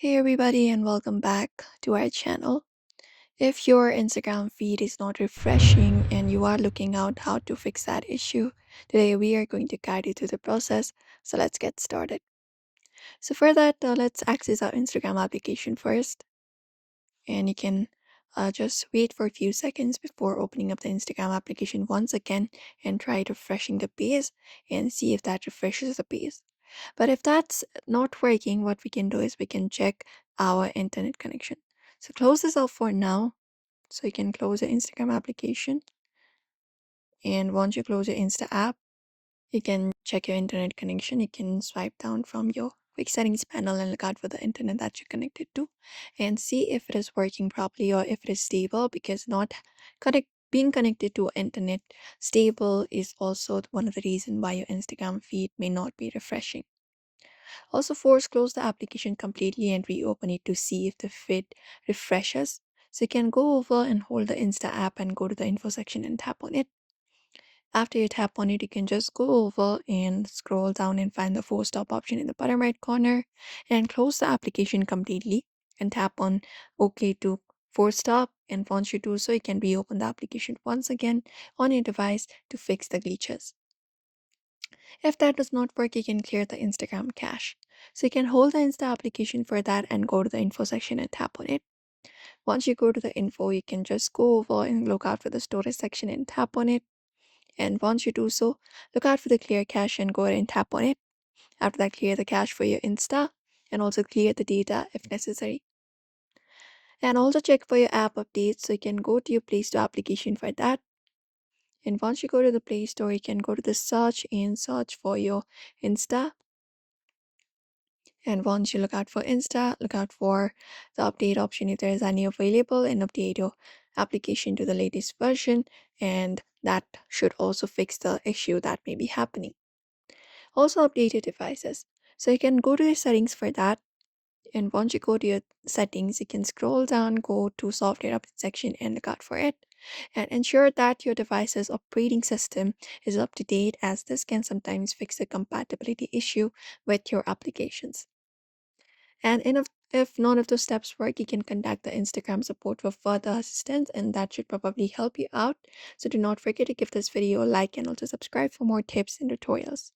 Hey everybody, and welcome back to our channel. If your Instagram feed is not refreshing and you are looking out how to fix that issue, today we are going to guide you through the process. So let's get started. So for that, let's access our Instagram application first, and you can just wait for a few seconds before opening up the Instagram application once again and try refreshing the page and see if that refreshes the page. But if that's not working, what we can do is we can check our internet connection. So close this off for now. So you can close the Instagram application. And once you close your Insta app, you can check your internet connection. You can swipe down from your quick settings panel and look out for the internet that you're connected to and see if it is working properly or if it is stable, because not being connected to internet stable is also one of the reasons why your Instagram feed may not be refreshing. Also, force close the application completely and reopen it to see if the feed refreshes. So you can go over and hold the Insta app and go to the info section and tap on it. After you tap on it, you can just go over and scroll down and find the force stop option in the bottom right corner and close the application completely and tap on OK to force stop. And once you do so, you can reopen the application once again on your device to fix the glitches. If that does not work, you can clear the Instagram cache. So you can hold the Insta application for that and go to the info section and tap on it. Once you go to the info, you can just go over and look out for the storage section and tap on it. And once you do so, look out for the clear cache and go ahead and tap on it. After that, clear the cache for your Insta and also clear the data if necessary. And also check for your app updates. So you can go to your Play Store application for that. And once you go to the Play Store, you can go to the search and search for your Insta. And once you look out for Insta, look out for the update option if there is any available and update your application to the latest version. And that should also fix the issue that may be happening. Also update your devices. So you can go to your settings for that. And once you go to your settings, you can scroll down, go to software update section and look out for it. And ensure that your device's operating system is up to date, as this can sometimes fix the compatibility issue with your applications. And if none of those steps work, you can contact the Instagram support for further assistance, and that should probably help you out. So do not forget to give this video a like and also subscribe for more tips and tutorials.